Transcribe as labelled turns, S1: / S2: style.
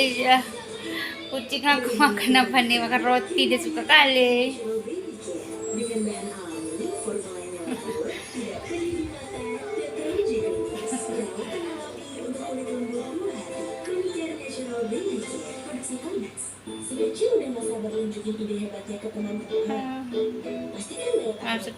S1: Ya. Kucing aku makan apa nih? Makan roti, dia suka kali. Masukin